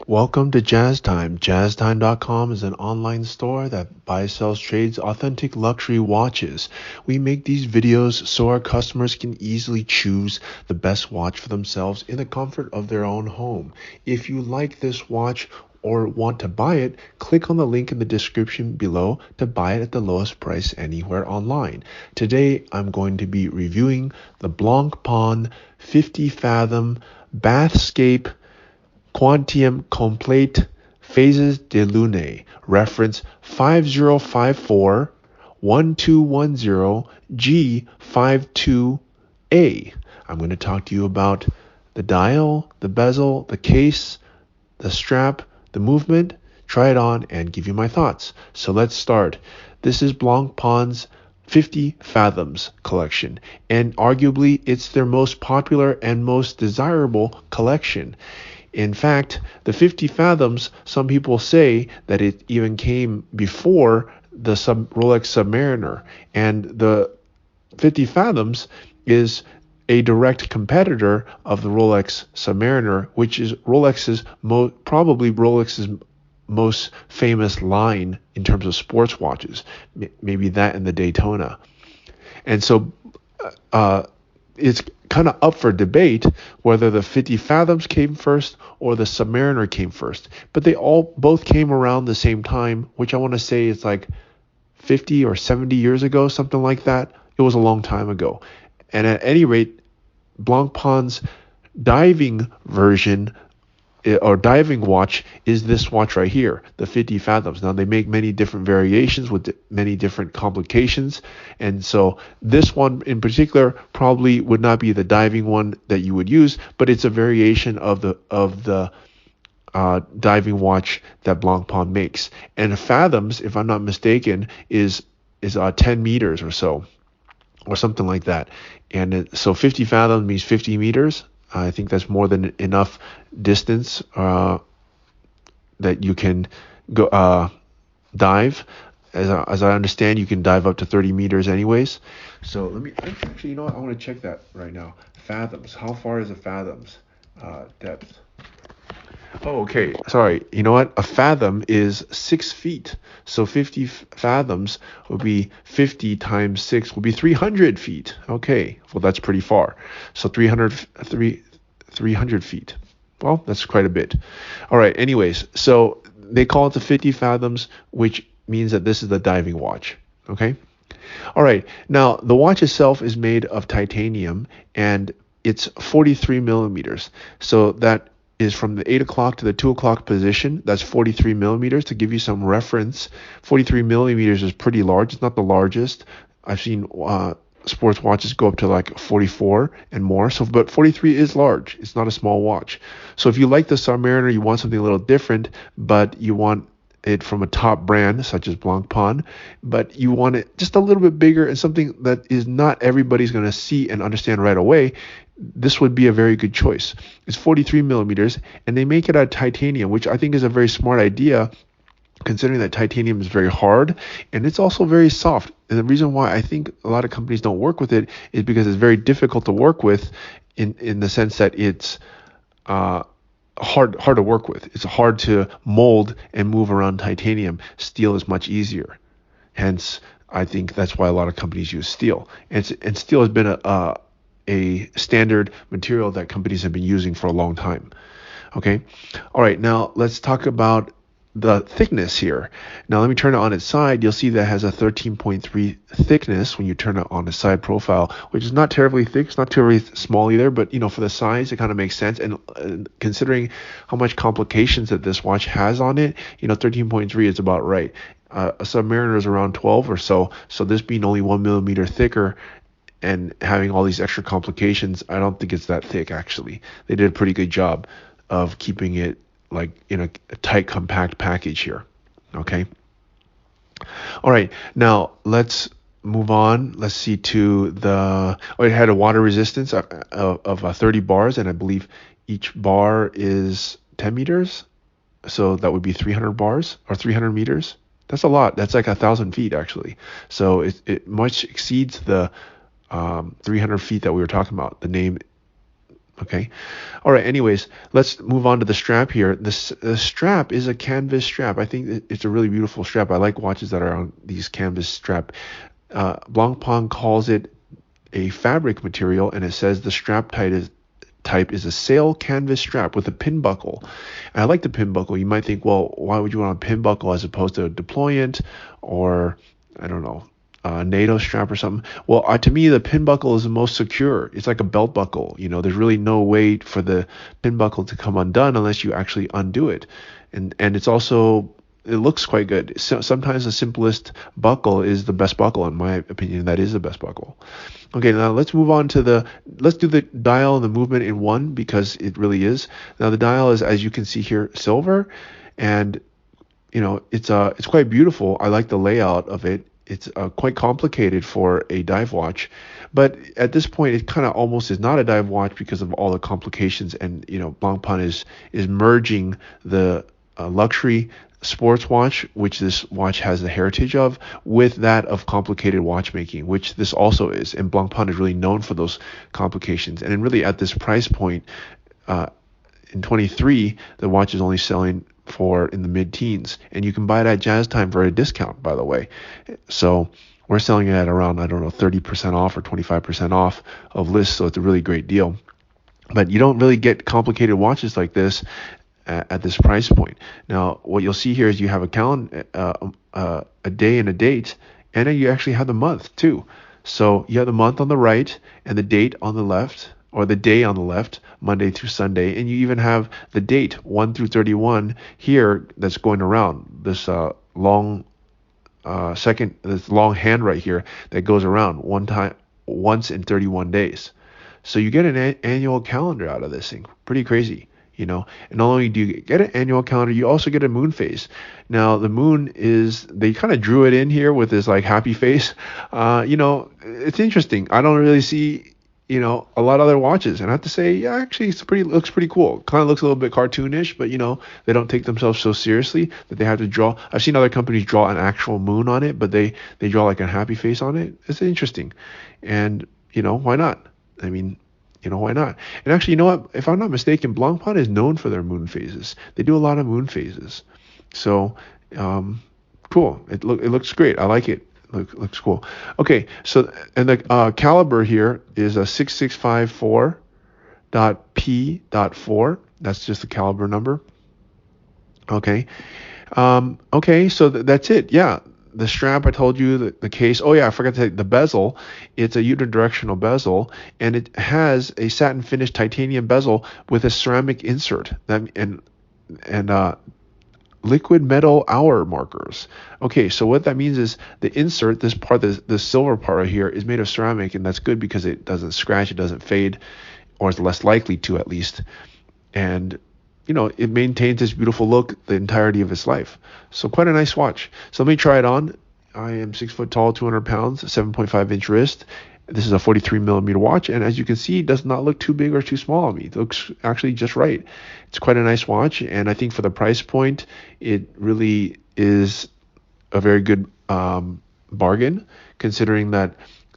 Welcome to Jazz Time. JazzTime.com is an online store that buys, sells, trades authentic luxury watches. We make these videos so our customers can easily choose the best watch for themselves in the comfort of their own home. If you like this watch or want to buy it, click on the link in the description below to buy it at the lowest price anywhere online. Today, I'm going to be reviewing the Blancpain 50 Fathom Bathyscaphe Quantieme Complet Phases de Lune, reference 5054-1210 G52A. I'm going to talk to you about the dial, the bezel, the case, the strap, the movement, try it on, and give you my thoughts. So let's start. This is Blancpain's 50 Fathoms collection, and arguably it's their most popular and most desirable collection. In fact, the 50 Fathoms, some people say that it even came before the Rolex Submariner, and the 50 Fathoms is a direct competitor of the Rolex Submariner, which is probably Rolex's most famous line in terms of sports watches, maybe that and the Daytona. And so it's kind of up for debate whether the 50 Fathoms came first or the Submariner came first. But they both came around the same time, which I want to say is like 50 or 70 years ago, something like that. It was a long time ago. And at any rate, Blancpain's diving version or diving watch is this watch right here, the 50 Fathoms. Now, they make many different variations with many different complications, and so this one in particular probably would not be the diving one that you would use, but it's a variation of the diving watch that Blancpain makes. And Fathoms, if I'm not mistaken, is 10 meters or so, or something like that. And so 50 Fathoms means 50 meters. I think that's more than enough distance that you can go dive. As I understand, you can dive up to 30 meters anyways. So let me actually, you know what? I want to check that right now. Fathoms. How far is a fathoms depth? Oh, okay. Sorry. You know what? A fathom is 6 feet. So 50 fathoms would be 50 times 6 would be 300 feet. Okay. Well, that's pretty far. So 300 feet. Well, that's quite a bit. All right. Anyways, so they call it the 50 fathoms, which means that this is the diving watch. Okay. All right. Now, the watch itself is made of titanium, and it's 43 millimeters. So that is from the 8 o'clock to the 2 o'clock position. That's 43 millimeters. To give you some reference, 43 millimeters is pretty large. It's not the largest. I've seen sports watches go up to like 44 and more. So, but 43 is large. It's not a small watch. So if you like the Submariner, you want something a little different, but you want it from a top brand such as Blancpain, but you want it just a little bit bigger and something that is not everybody's going to see and understand right away, this would be a very good choice. It's 43 millimeters, and they make it out of titanium, which I think is a very smart idea, considering that titanium is very hard and it's also very soft. And the reason why I think a lot of companies don't work with it is because it's very difficult to work with in the sense that it's hard to work with. It's hard to mold and move around titanium. Steel is much easier. Hence, I think that's why a lot of companies use steel. And steel has been a standard material that companies have been using for a long time. Okay. All right. Now let's talk about the thickness here. Now let me turn it on its side. You'll see that it has a 13.3 thickness when you turn it on the side profile, which is not terribly thick. It's not terribly small either, but for the size, it kind of makes sense. And considering how much complications that this watch has on it, 13.3 is about right. A Submariner is around 12 or so. So this being only 1 millimeter thicker and having all these extra complications, I don't think it's that thick, actually. They did a pretty good job of keeping it like in a tight, compact package here. Okay. All right. Now let's move on. Let's see to it had a water resistance of 30 bars, and I believe each bar is 10 meters. So that would be 300 bars or 300 meters. That's a lot. That's like 1,000 feet actually. So it much exceeds the 300 feet that we were talking about. The name Okay. All right. Anyways, let's move on to the strap here. The strap is a canvas strap. I think it's a really beautiful strap. I like watches that are on these canvas strap. Blancpain calls it a fabric material, and it says the type is a sail canvas strap with a pin buckle. And I like the pin buckle. You might think, well, why would you want a pin buckle as opposed to a deployant or, I don't know, a NATO strap or something? Well, to me, the pin buckle is the most secure. It's like a belt buckle. There's really no way for the pin buckle to come undone unless you actually undo it. And it's also, it looks quite good. So sometimes the simplest buckle is the best buckle. In my opinion, that is the best buckle. Okay, now let's move on to let's do the dial and the movement in one, because it really is. Now the dial is, as you can see here, silver, and it's quite beautiful. I like the layout of it. It's quite complicated for a dive watch, but at this point it kind of almost is not a dive watch because of all the complications. And Blancpain is merging the luxury sports watch, which this watch has the heritage of, with that of complicated watchmaking, which this also is. And Blancpain is really known for those complications. And really at this price point, in 23, the watch is only selling for in the mid-teens, and you can buy it at Jazz Time for a discount, by the way. So we're selling it at around, I don't know, 30% off or 25% off of list. So it's a really great deal. But you don't really get complicated watches like this at this price point. Now, what you'll see here is you have a calendar, a day and a date, and then you actually have the month too. So you have the month on the right and the date on the left, or the day on the left, Monday through Sunday, and you even have the date 1 through 31 here that's going around this long this long hand right here that goes around once in 31 days. So you get an annual calendar out of this thing. Pretty crazy. And not only do you get an annual calendar, you also get a moon phase. Now, the moon they kind of drew it in here with this like happy face. It's interesting. I don't really see, a lot of other watches. And I have to say, yeah, actually, looks pretty cool. Kind of looks a little bit cartoonish, but, they don't take themselves so seriously that they have to draw. I've seen other companies draw an actual moon on it, but they draw like a happy face on it. It's interesting. And, why not? I mean, why not? And actually, you know what? If I'm not mistaken, Blancpain is known for their moon phases. They do a lot of moon phases. So, cool. It looks great. I like it. Looks cool. Okay, so, and the caliber here is a 6654.P.4. That's just the caliber number. Okay. Okay, so that's it. Yeah. The strap, I told you, the case. Oh yeah, I forgot to say the bezel. It's a unidirectional bezel, and it has a satin finished titanium bezel with a ceramic insert and liquid metal hour markers. Okay, so what that means is the insert, this part, the silver part right here, is made of ceramic, and that's good because it doesn't scratch, it doesn't fade, or is less likely to, at least. And it maintains this beautiful look the entirety of its life. So quite a nice watch. So let me try it on. I am 6 foot tall, 200 pounds, 7.5 inch wrist. This is a 43 millimeter watch, and as you can see, it does not look too big or too small on me. It looks actually just right. It's quite a nice watch, and I think for the price point, it really is a very good bargain, considering that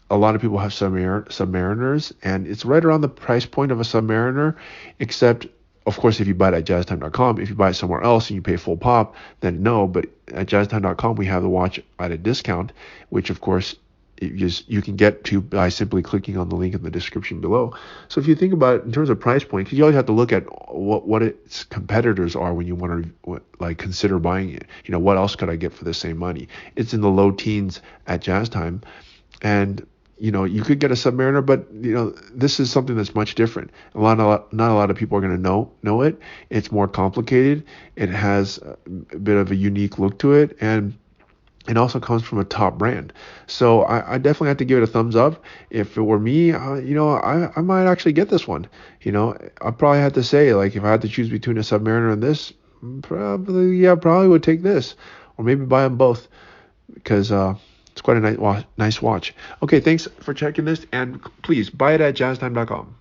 a lot of people have Submariners, and it's right around the price point of a Submariner, except of course, if you buy it at jazztime.com, if you buy it somewhere else and you pay full pop, then no. But at jazztime.com, we have the watch at a discount, which of course you can get to by simply clicking on the link in the description below. So if you think about it in terms of price point, because you always have to look at what its competitors are when you want to consider buying it. What else could I get for the same money? It's in the low teens at Jazz Time, and you could get a Submariner, but this is something that's much different. Not a lot of people are going to know it. It's more complicated. It has a bit of a unique look to it, and it also comes from a top brand. So I definitely have to give it a thumbs up. If it were me, I might actually get this one. I probably have to say, like, if I had to choose between a Submariner and this, probably would take this, or maybe buy them both, because it's quite a nice watch. Okay, thanks for checking this, and please buy it at jazztime.com.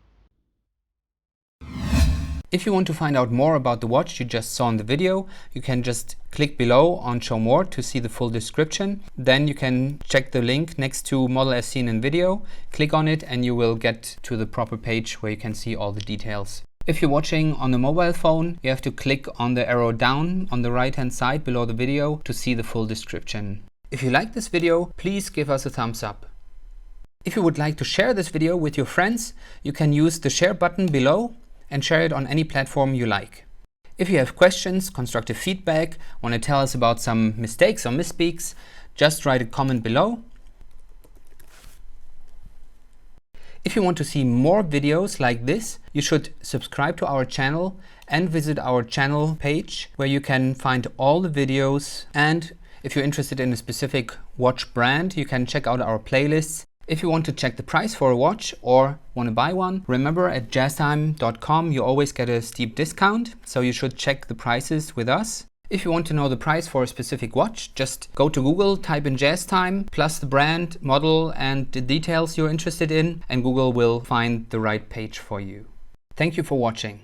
If you want to find out more about the watch you just saw in the video, you can just click below on Show More to see the full description. Then you can check the link next to Model as seen in video, click on it and you will get to the proper page where you can see all the details. If you're watching on a mobile phone, you have to click on the arrow down on the right hand side below the video to see the full description. If you like this video, please give us a thumbs up. If you would like to share this video with your friends, you can use the share button below and share it on any platform you like. If you have questions, constructive feedback, want to tell us about some mistakes or misspeaks, just write a comment below. If you want to see more videos like this, you should subscribe to our channel and visit our channel page where you can find all the videos. And if you're interested in a specific watch brand, you can check out our playlists. If you want to check the price for a watch or want to buy one, remember at jazztime.com you always get a steep discount, so you should check the prices with us. If you want to know the price for a specific watch, just go to Google, type in JazzTime, plus the brand, model and the details you're interested in, and Google will find the right page for you. Thank you for watching.